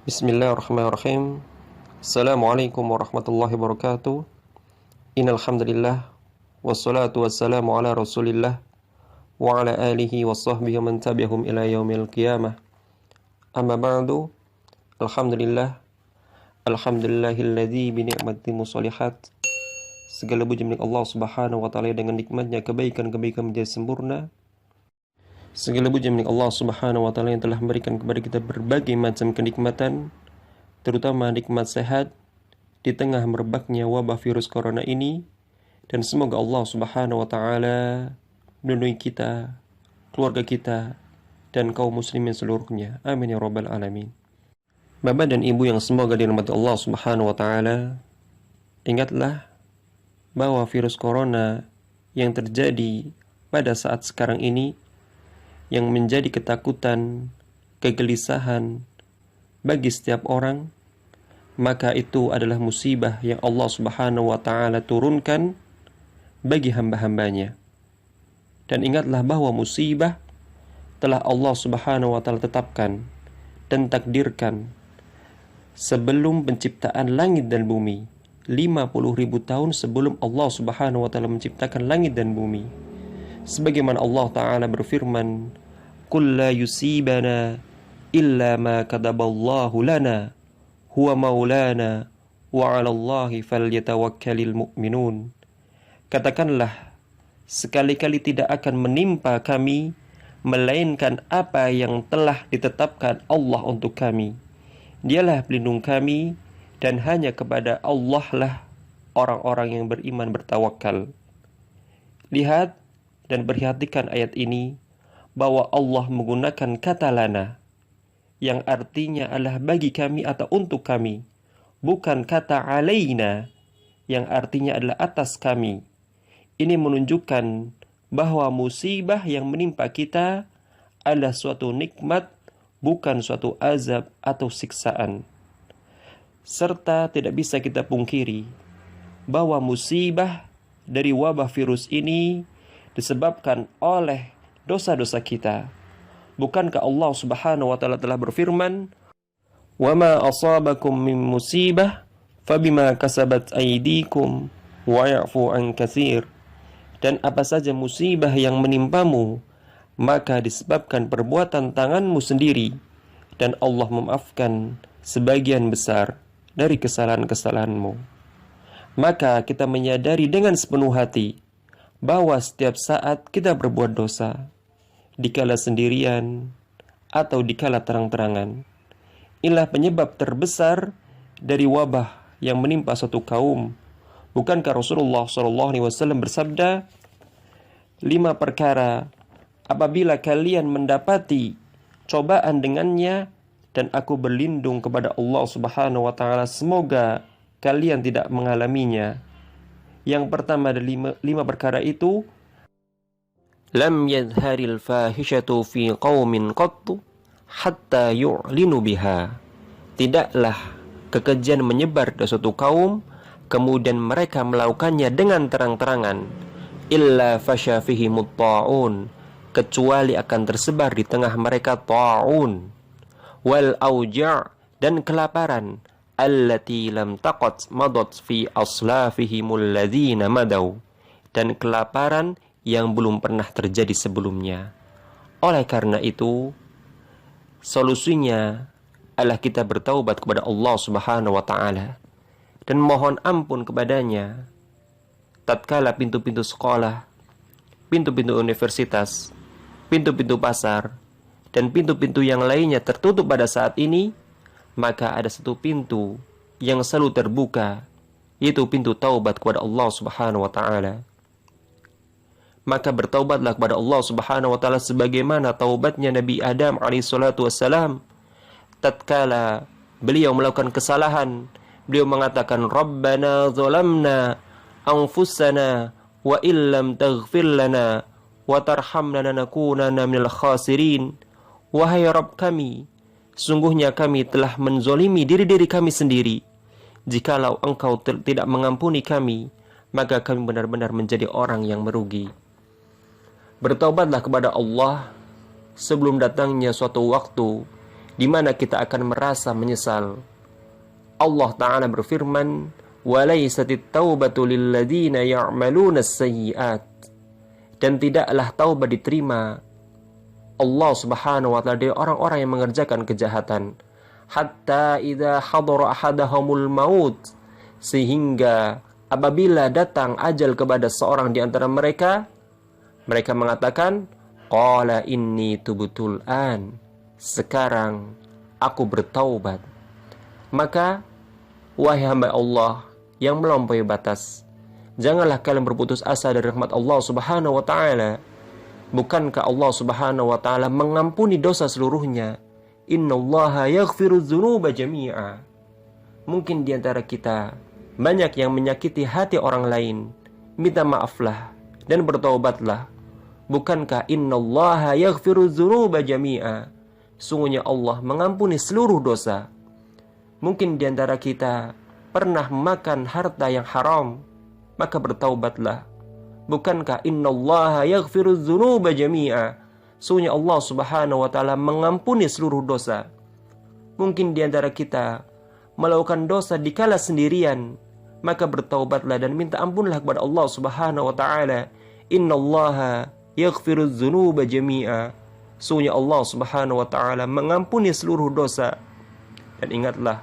Bismillahirrahmanirrahim. Assalamualaikum warahmatullahi wabarakatuh. Innal hamdalillah wassalatu wassalamu ala Rasulillah wa ala alihi washabbihi man tabi'ahum ila yaumil qiyamah. Amma ba'du. Alhamdulillah. Alhamdulillahilladzi bi ni'matihi shalihat. Segala puji milik Allah Subhanahu wa taala dengan nikmatnya kebaikan-kebaikan menjadi sempurna. Segala puji milik Allah Subhanahu wa taala yang telah memberikan kepada kita berbagai macam kenikmatan, terutama nikmat sehat di tengah merebaknya wabah virus corona ini, dan semoga Allah Subhanahu wa taala melindungi kita, keluarga kita, dan kaum muslimin seluruhnya. Amin ya rabbal alamin. Bapak dan Ibu yang semoga dirahmati Allah Subhanahu wa taala, ingatlah bahwa virus corona yang terjadi pada saat sekarang ini yang menjadi ketakutan, kegelisahan bagi setiap orang, maka itu adalah musibah yang Allah Subhanahu wa taala turunkan bagi hamba-hambanya. Dan ingatlah bahwa musibah telah Allah Subhanahu wa taala tetapkan dan takdirkan sebelum penciptaan langit dan bumi, 50.000 tahun sebelum Allah Subhanahu wa taala menciptakan langit dan bumi. Sebagaimana Allah Ta'ala berfirman, "Qul la yusibana illa ma kataballahu lana, huwa maulana, wa 'alallahi falyatawakkalul mu'minun." Katakanlah, sekali-kali tidak akan menimpa kami melainkan apa yang telah ditetapkan Allah untuk kami. Dialah pelindung kami, dan hanya kepada Allah lah orang-orang yang beriman bertawakal. Lihat dan perhatikan ayat ini, bahwa Allah menggunakan kata lana, yang artinya adalah bagi kami atau untuk kami, bukan kata alaina, yang artinya adalah atas kami. Ini menunjukkan bahwa musibah yang menimpa kita adalah suatu nikmat, bukan suatu azab atau siksaan. Serta tidak bisa kita pungkiri bahwa musibah dari wabah virus ini disebabkan oleh dosa-dosa kita. Bukankah Allah Subhanahu wa taala telah berfirman, "Wa ma asabakum min musibah fabima kasabat aydikum wa ya'fu an katsir." Dan apa saja musibah yang menimpamu, maka disebabkan perbuatan tanganmu sendiri, dan Allah memaafkan sebagian besar dari kesalahan-kesalahanmu. Maka kita menyadari dengan sepenuh hati bahwa setiap saat kita berbuat dosa, dikala sendirian atau dikala terang-terangan. Inilah penyebab terbesar dari wabah yang menimpa suatu kaum. Bukankah Rasulullah SAW bersabda, 5 perkara apabila kalian mendapati cobaan dengannya, dan aku berlindung kepada Allah Subhanahu wa taala semoga kalian tidak mengalaminya. Yang pertama dari 5 perkara itu, lam yadharil fahishatu fi qaumin qattu hatta yu'linu biha. Tidaklah kekejian menyebar di suatu kaum kemudian mereka melakukannya dengan terang-terangan, illa fasha fihi mutta'un, kecuali akan tersebar di tengah mereka ta'un, wal auja', dan kelaparan, allati lam taqat madat fi aslafihimul ladzina madaw, dan kelaparan yang belum pernah terjadi sebelumnya. Oleh karena itu, solusinya adalah kita bertaubat kepada Allah Subhanahu wa taala dan mohon ampun kepadanya tatkala pintu-pintu sekolah, pintu-pintu universitas, pintu-pintu pasar, dan pintu-pintu yang lainnya tertutup pada saat ini. Maka ada satu pintu yang selalu terbuka, yaitu pintu taubat kepada Allah Subhanahu wa taala. Maka bertaubatlah kepada Allah Subhanahu wa taala sebagaimana taubatnya Nabi Adam alaihissalatu wassalam. Tatkala beliau melakukan kesalahan, beliau mengatakan, "Rabbana zalamna anfusana wa illam taghfir lana wa tarhamna lanakunanna minal khasirin." Wahai Rabb kami, sungguhnya kami telah menzolimi diri-diri kami sendiri. Jikalau Engkau tidak mengampuni kami, maka kami benar-benar menjadi orang yang merugi. Bertaubatlah kepada Allah sebelum datangnya suatu waktu di mana kita akan merasa menyesal. Allah Ta'ala berfirman, "Walaisatit taubatu lilladzina ya'maluna as-sayyi'at." Dan tidaklah taubat diterima Allah Subhanahu wa ta'ala dari orang-orang yang mengerjakan kejahatan. Hatta idza hadara ahadahumul maut, sehingga apabila datang ajal kepada seorang di antara mereka, mereka mengatakan, qala inni tubtul an, sekarang aku bertaubat. Maka wahai hamba Allah yang melampaui batas, janganlah kalian berputus asa dari rahmat Allah Subhanahu wa ta'ala. Bukankah Allah Subhanahu wa ta'ala mengampuni dosa seluruhnya? Innallaha yaghfiru dzunuba jami'a. Mungkin di antara kita banyak yang menyakiti hati orang lain. Minta maaflah dan bertaubatlah. Bukankah innallaha yaghfiru dzunuba jami'a? Sungguhnya Allah mengampuni seluruh dosa. Mungkin di antara kita pernah makan harta yang haram, maka bertaubatlah. Bukankah innallaha yaghfiru dzunuba jami'a? Sungguhnya Allah Subhanahu wa ta'ala mengampuni seluruh dosa. Mungkin di antara kita melakukan dosa dikala sendirian, maka bertaubatlah dan minta ampunlah kepada Allah Subhanahu wa ta'ala. Innallaha yaghfiru dzunuba jami'a. Sungguhnya Allah Subhanahu wa ta'ala mengampuni seluruh dosa. Dan ingatlah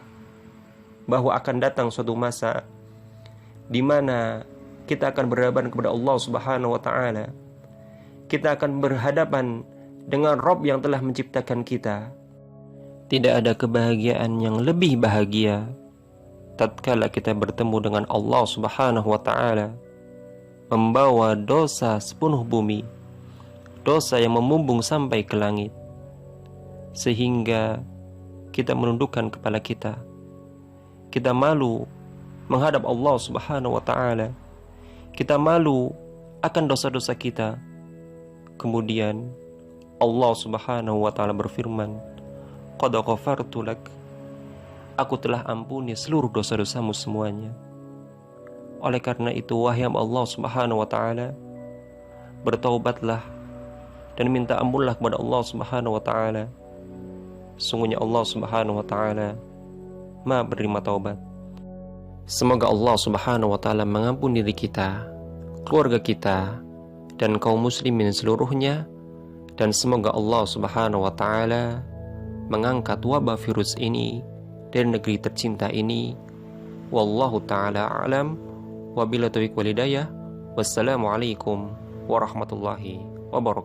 bahwa akan datang suatu masa di mana kita akan berhadapan kepada Allah Subhanahu wa ta'ala. Kita akan berhadapan dengan Rabb yang telah menciptakan kita. Tidak ada kebahagiaan yang lebih bahagia tatkala kita bertemu dengan Allah Subhanahu wa ta'ala, membawa dosa sepenuh bumi, dosa yang memumbung sampai ke langit, sehingga kita menundukkan kepala kita. Kita malu menghadap Allah Subhanahu wa ta'ala. Kita malu akan dosa-dosa kita. Kemudian Allah Subhanahu wa ta'ala berfirman, qad ghafartu lak, aku telah ampuni seluruh dosa-dosamu semuanya. Oleh karena itu, wahai Allah Subhanahu wa ta'ala, bertaubatlah dan minta ampunlah kepada Allah Subhanahu wa ta'ala. Sungguhnya Allah Subhanahu wa ta'ala Maha penerima taubat. Semoga Allah Subhanahu wa ta'ala mengampuni diri kita, keluarga kita, dan kaum muslimin seluruhnya. Dan semoga Allah Subhanahu wa ta'ala mengangkat wabah virus ini dari negeri tercinta ini. Wallahu ta'ala a'lam. Wabillahi taufiq wal hidayah. Wassalamualaikum warahmatullahi wabarakatuh.